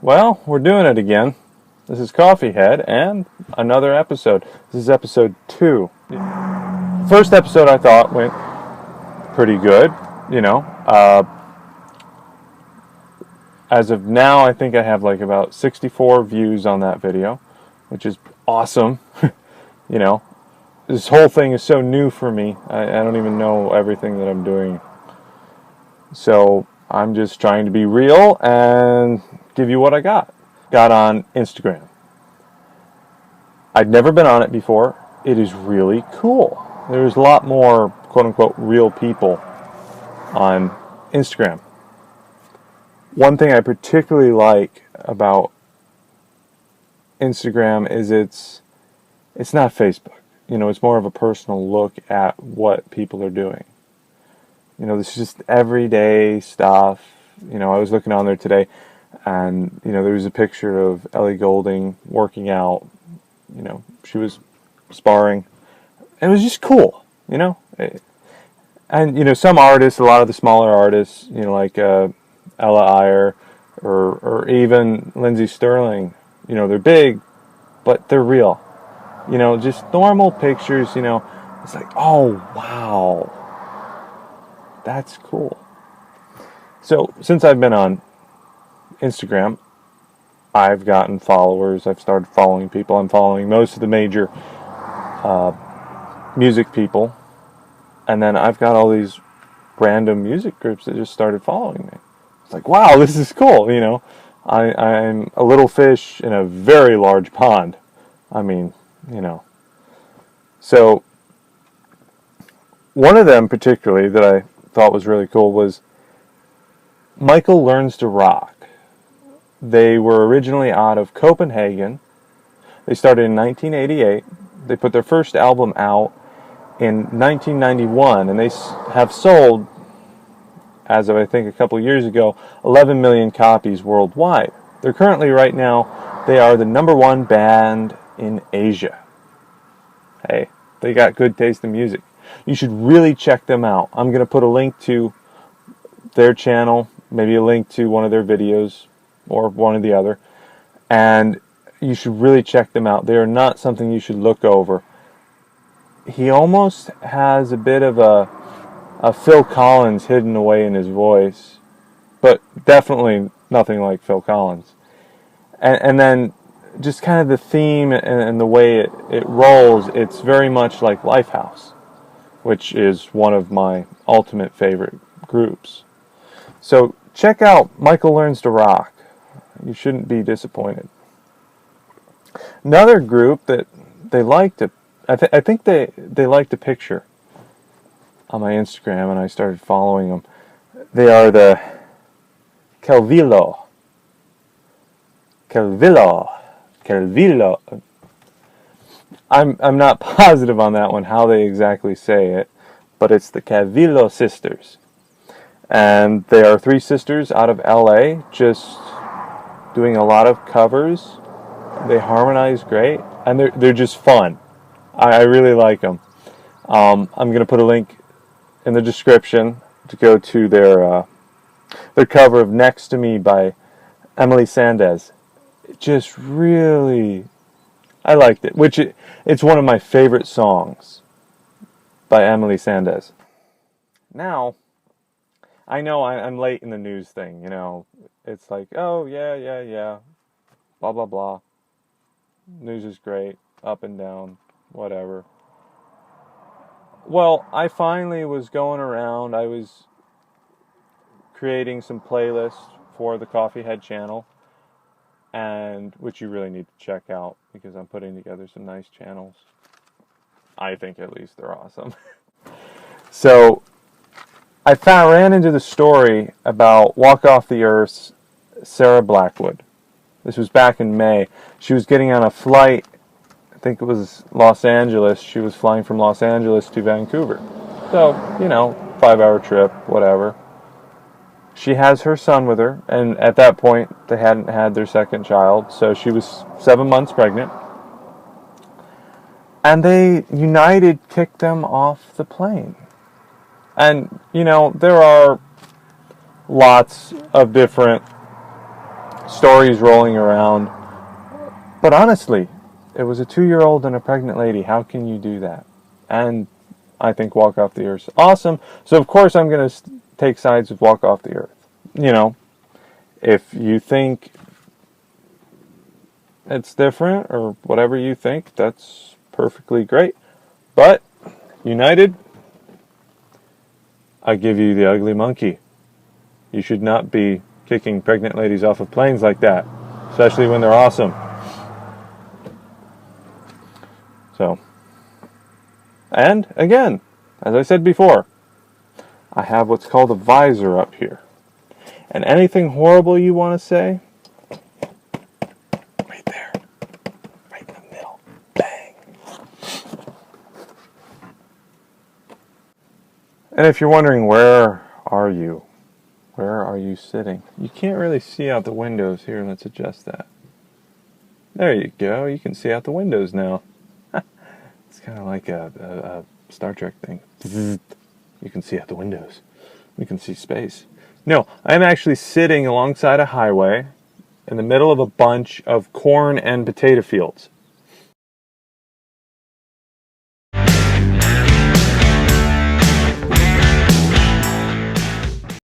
Well, we're doing it again. This is Coffee Head and another episode. This is episode 2. First episode I thought went pretty good, As of now, I think I have like about 64 views on that video, which is awesome. This whole thing is so new for me. I don't even know everything that I'm doing. So I'm just trying to be real and give you what I got. Got on Instagram. I'd never been on it before. It is really cool. There's a lot more quote-unquote real people on Instagram. One thing I particularly like about Instagram is it's not Facebook. It's more of a personal look at what people are doing. This is just everyday stuff. I was looking on there today, and there was a picture of Ellie Goulding working out. She was sparring. It was just cool, And some artists, a lot of the smaller artists, like Ella Eyre or even Lindsey Sterling, they're big, but they're real. Just normal pictures, it's like, oh, wow, that's cool. So since I've been on Instagram, I've gotten followers. I've started following people. I'm following most of the major music people. And then I've got all these random music groups that just started following me. It's like, wow, this is cool, I'm a little fish in a very large pond. So one of them particularly that I thought was really cool was Michael Learns to Rock. They were originally out of Copenhagen. They started in 1988. They put their first album out in 1991, and they have sold, as of I think a couple years ago, 11 million copies worldwide. They're currently, right now, they are the #1 band in Asia. Hey, they got good taste in music. You should really check them out. I'm going to put a link to their channel, maybe a link to one of their videos, or one or the other, and you should really check them out. They are not something you should look over. He almost has a bit of a Phil Collins hidden away in his voice, but definitely nothing like Phil Collins. And then just kind of the theme and the way it rolls, it's very much like Lifehouse, which is one of my ultimate favorite groups. So check out Michael Learns to Rock. You shouldn't be disappointed. Another group that they like to, I think they like to picture on my Instagram, and I started following them. They are the Calvillo. I'm not positive on that one, how they exactly say it, but it's the Calvillo sisters. And they are 3 sisters out of LA, just doing a lot of covers. They harmonize great, and they're just fun. I really like them. I'm going to put a link in the description to go to their cover of Next to Me by Emily Sandés. Just really, I liked it. It's one of my favorite songs by Emily Sandés. Now, I know I'm late in the news thing, It's like, oh, yeah, blah, blah, blah. News is great, up and down, whatever. Well, I finally was going around. I was creating some playlists for the Coffee Head channel, and which you really need to check out because I'm putting together some nice channels. I think at least they're awesome. So I ran into the story about Walk Off the Earth's Sarah Blackwood. This was back in May. She was getting on a flight, I think it was Los Angeles. She was flying from Los Angeles to Vancouver. So, 5-hour trip, whatever. She has her son with her, and at that point, they hadn't had their second child, so she was 7 months pregnant. And they, United, kicked them off the plane. And, there are lots of different stories rolling around. But honestly, it was a 2-year-old and a pregnant lady. How can you do that? And I think Walk Off the Earth's awesome. So of course I'm going to take sides with Walk Off the Earth. You know, if you think it's different or whatever you think, that's perfectly great. But United, I give you the ugly monkey. You should not be kicking pregnant ladies off of planes like that, especially when they're awesome. So, and again, as I said before, I have what's called a visor up here. And anything horrible you want to say, right there, right in the middle, bang. And if you're wondering, where are you? Where are you sitting? You can't really see out the windows here. Let's adjust that. There you go. You can see out the windows now. It's kind of like a Star Trek thing. You can see out the windows. You can see space. No, I'm actually sitting alongside a highway in the middle of a bunch of corn and potato fields.